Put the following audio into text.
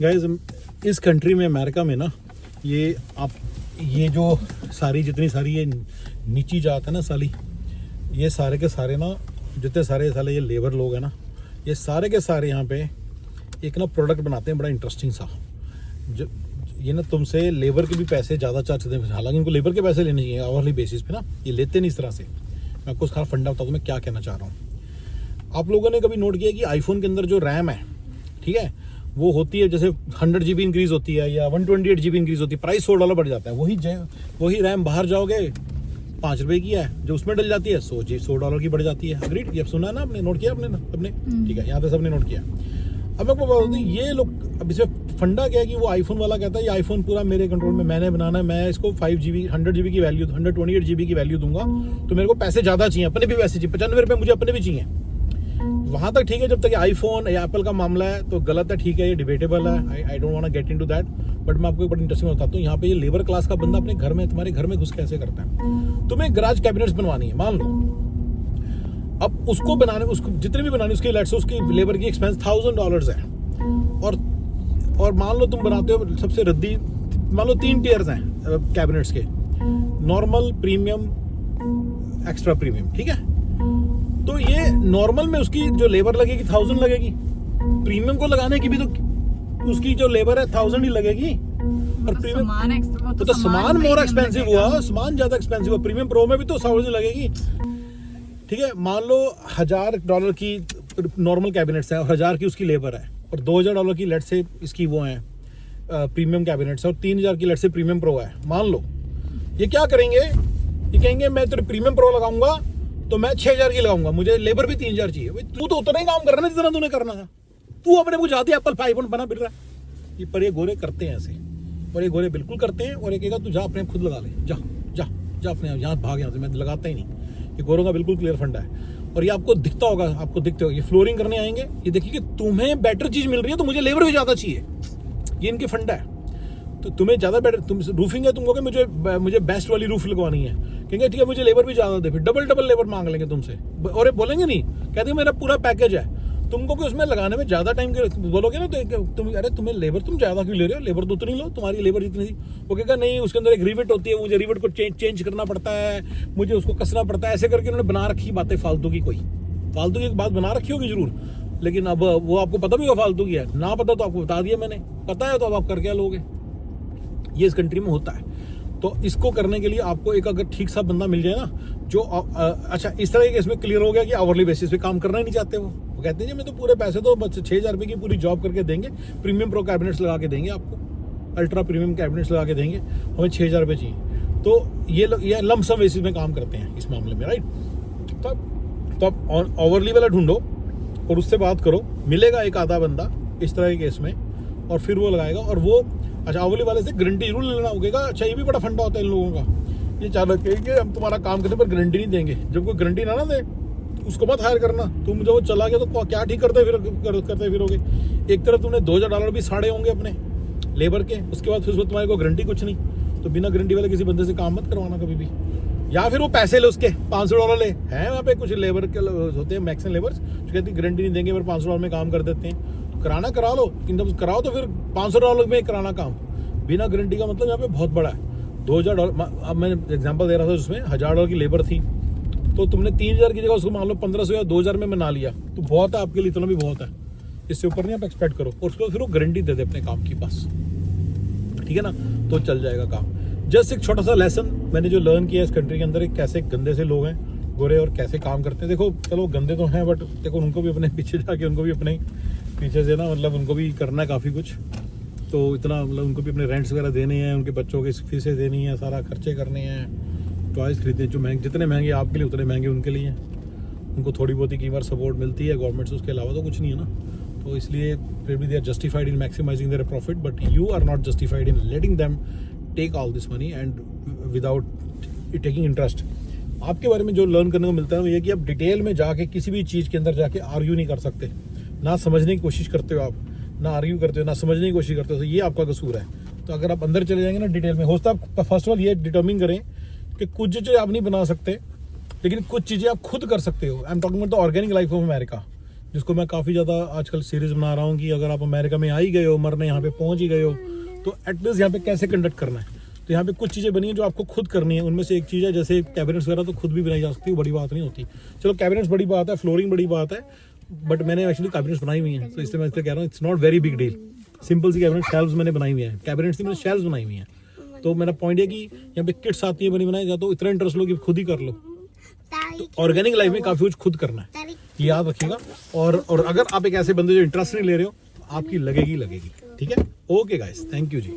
Guys इस country में America में ना ये जो जितनी सारी ये नीची जात है ना साली, ये सारे के सारे ना जितने सारे ये लेबर लोग हैं ना, ये सारे के सारे यहाँ पे एक ना प्रोडक्ट बनाते हैं बड़ा इंटरेस्टिंग सा। जो ये ना तुमसे लेबर के भी पैसे ज़्यादा चार्ज करते हैं, हालांकि इनको लेबर के पैसे लेने चाहिए आवरली बेसिस पे ना, ये लेते नहीं इस तरह से। मैं आपको उसका फंडा बताता हूँ मैं क्या कहना चाह रहा हूँ। आप लोगों ने कभी नोट किया कि आईफोन के अंदर जो रैम है, ठीक है, वो होती है जैसे 100 GB इंक्रीज होती है या 128 GB इंक्रीज होती है, प्राइस $100 बढ़ जाता है। वही रैम बाहर जाओगे ₹5 की है, जो उसमें डल जाती है $100 की बढ़ जाती है। अग्रीड? ये सुना ना आपने, नोट किया आपने ना अपने? ठीक है, यहाँ पे सबने नोट किया। अब मैं आपको बता दूँ ये लोग, अब इसमें फंडा क्या है कि वो आईफोन वाला कहता है ये आईफोन पूरा मेरे कंट्रोल में, मैंने बनाना है, मैं इसको 5 GB 100 GB की वैल्यू 128 GB की वैल्यू दूंगा, तो मेरे को पैसे ज़्यादा चाहिए, अपने भी पैसे चाहिए, ₹95 मुझे अपने भी चाहिए। वहाँ तक ठीक है, जब तक आईफोन या एप्पल का मामला है तो गलत है, ठीक है, ये डिबेटेबल है, I don't want to get into that. But मैं आपको एक बड़ी इंटरेस्टिंग बताता हूँ, यहाँ पे ये लेबर क्लास का बंदा अपने घर में, तुम्हारे घर में घुस कैसे करता है। तुम्हें गराज कैबिनेट्स बनवानी है, मान लो, अब उसको बनाने, उसको जितने भी बनानी उसकी लेट्स से उसकी लेबर की एक्सपेंस $1000 है, और मान लो तुम बनाते हो सबसे रद्दी, मान लो 3 टियर्स हैं कैबिनेट्स के, नॉर्मल, प्रीमियम, एक्स्ट्रा प्रीमियम, ठीक है। तो ये नॉर्मल में उसकी जो लेबर लगेगी 1000 लगेगी, प्रीमियम को लगाने की भी तो उसकी जो लेबर है 1000 ही लगेगी, और प्रीमियम तो सामान मोर एक्सपेंसिव हुआ, सामान ज्यादा एक्सपेंसिव हुआ, प्रीमियम प्रो में भी तो 1000 लगेगी, ठीक है। मान लो $1000 की नॉर्मल कैबिनेट्स है और 1000 की उसकी लेबर है, और $2000 की लेट से इसकी वो है प्रीमियम कैबिनेट्स है, और 3000 की लेट से प्रीमियम प्रो है। मान लो ये क्या करेंगे, ये कहेंगे मैं तेरे प्रीमियम प्रो लगाऊंगा तो मैं 6000 की लगाऊंगा, मुझे लेबर भी 3000 चाहिए। तू तो उतना ही काम कर रहा है जितना तूने करना था, तू अपने को जाती एप्पल आईफोन बना फिर रहा है। ये पर ये गोरे करते हैं ऐसे, और ये गोरे बिल्कुल करते हैं, और ये कहेगा तू जा अपने खुद लगा ले, जा जा जा अपने यहाँ भाग, यहाँ से मैं लगाता ही नहीं। ये गोरों का बिल्कुल क्लियर फंडा है, और ये आपको दिखता होगा, आपको दिखते होगा, ये फ्लोरिंग करने आएंगे, ये देखिए कि तुम्हें बेटर चीज मिल रही है तो मुझे लेबर भी ज्यादा चाहिए, ये इनकी फंडा है। तो तुम्हें ज्यादा बेटर, तुम रूफिंग है, तुम कहोगे मुझे बेस्ट वाली रूफ लगवानी है, कहेंगे ठीक है मुझे लेबर भी ज्यादा दे, फिर डबल लेबर मांग लेंगे तुमसे, और ये बोलेंगे नहीं, कहते मेरा पूरा पैकेज है, तुमको कि उसमें लगाने में ज्यादा टाइम बोलोगे ना, तो तुम अरे तुम्हें लेबर तुम ज्यादा क्यों ले रहे हो, लेबर तो उतनी लो, तुम्हारी लेबर जितनी थी। वो कहेगा नहीं उसके अंदर एक रिवेट होती है, मुझे रिवेट को चेंज करना पड़ता है, मुझे उसको कसना पड़ता है, ऐसे करके उन्होंने बना रखी बातें फालतू की, कोई फालतू की बात बना रखी होगी जरूर, लेकिन अब वो आपको पता भी होगा फालतू की है, ना पता तो आपको बता दिया मैंने, पता है तो अब आप कर क्या लोगे। ये इस कंट्री में होता है। तो इसको करने के लिए आपको एक अगर ठीक सा बंदा मिल जाए ना, जो अच्छा इस तरह के इसमें क्लियर हो गया कि आवरली बेसिस पे काम करना ही नहीं चाहते, वो कहते हैं जी मैं तो पूरे पैसे तो बस 6000 रुपये की पूरी जॉब करके देंगे, प्रीमियम प्रो कैबिनेट्स लगा के देंगे आपको, अल्ट्रा प्रीमियम कैबिनेट्स लगा के देंगे, हमें 6000 रुपये चाहिए। तो ये लमसम बेसिस में काम करते हैं इस मामले में, राइट। तो आप ओवरली वाला ढूंढो और उससे बात करो, मिलेगा एक आधा बंदा इस तरह के केस में, और फिर वो लगाएगा। और वो अच्छा ओवरली वाले से गारंटी जरूर लेना होगा। अच्छा ये भी बड़ा फंडा होता है इन लोगों का, ये चालक कहेंगे हम तुम्हारा काम करने पर गारंटी नहीं देंगे, जब कोई गारंटी ना दे उसको मत हायर करना, तुम जब वो चला गया तो क्या ठीक करते फिरोगे। एक तरफ तुमने $2000 भी साड़े होंगे अपने लेबर के, उसके बाद फिर तुम्हारे को गारंटी कुछ नहीं, तो बिना गारंटी वाले किसी बंदे से काम मत करवाना कभी भी। या फिर वो पैसे ले उसके $500 ले हैं, वहाँ पे कुछ लेबर के होते हैं मैक्सिमम लेबर्स जो कहते हैं गारंटी नहीं देंगे पर $500 में काम कर देते हैं। कराना करा लो, लेकिन जब कराओ तो फिर $500 में कराना काम, बिना गारंटी का मतलब यहाँ पे बहुत बड़ा है। $2000, अब मैं एग्जांपल दे रहा था जिसमें $1000 की लेबर थी, तो तुमने 3000 की जगह उसको मान लो 1500 या 2000 में बना लिया, तो बहुत है आपके लिए, इतना भी बहुत है, इससे ऊपर नहीं आप एक्सपेक्ट करो। और उसको फिर वो गारंटी दे दे अपने काम की बस, ठीक है ना, तो चल जाएगा काम। जस्ट एक छोटा सा लेसन मैंने जो लर्न किया इस कंट्री के अंदर, कैसे गंदे से लोग हैं गोरे और कैसे काम करते हैं। देखो चलो गंदे तो हैं, बट देखो उनको भी अपने पीछे जाके उनको भी अपने पीछे से ना, मतलब उनको भी करना है काफ़ी कुछ, तो इतना मतलब उनको भी अपने रेंट्स वगैरह देने हैं, उनके बच्चों की फीसें देनी है, सारा खर्चे करने हैं, टॉयज़ खरीदने, जो महंगे जितने महंगे आपके लिए उतने महंगे उनके लिए हैं। उनको थोड़ी बहुत ही कई बार सपोर्ट मिलती है गवर्नमेंट से, उसके अलावा तो कुछ नहीं है ना। तो इसलिए फिर भी they are justified in maximising their profit, but you are not justified in letting them take all this money and without taking interest. आपके बारे में जो लर्न करने को मिलता है वो ये कि आप डिटेल में जाके किसी भी चीज़ के अंदर जाके आर्ग्यू नहीं कर सकते, ना समझने की कोशिश करते हो आप, ना आर्ग्यू करते हो, ना समझने की कोशिश करते हो, तो ये आपका कसूर है। तो अगर आप अंदर चले जाएंगे ना डिटेल में, होता आप फर्स्ट ऑफ ऑल ये डिटर्मिन करें कि कुछ चीज़ें आप नहीं बना सकते, लेकिन कुछ चीज़ें आप खुद कर सकते हो। I am talking about the organic life of America. जिसको मैं काफ़ी ज़्यादा आजकल सीरीज बना रहा हूँ कि अगर आप अमेरिका में आ ही गए हो, मरने यहाँ पे पहुँच ही गए हो, तो एटलीस्ट यहाँ पे कैसे कंडक्ट करना है। तो यहाँ पे कुछ चीज़ें बनी हैं जो आपको खुद करनी है। उनमें से एक चीज़ है जैसे कैबिनेट्स वगैरह तो खुद भी बनाई जा सकती है, बड़ी बात नहीं होती। चलो कैबिनेट्स बड़ी बात है, फ्लोरिंग बड़ी बात है, बट मैंने एक्चुअली कैबिनेट्स बनाई हुई हैं, तो इसलिए मैं इसलिए कह रहा हूँ it's not very big deal. Simple सी कैबिनेट शेल्व्स मैंने बनाई हुई है, कैबिनेट्स की मैंने शेल्व्स बनाई हुई हैं। तो मेरा पॉइंट है कि यहाँ पे किट्स आती है बनी बनाई, या तो इतना इंटरेस्ट लो कि खुद ही कर लो। ऑर्गेनिक लाइफ में काफ़ी कुछ खुद करना है, ये याद रखिएगा। और अगर आप एक ऐसे बंदे जो इंटरेस्ट नहीं ले रहे हो, आपकी लगेगी। ठीक है, okay guys, thank you ji.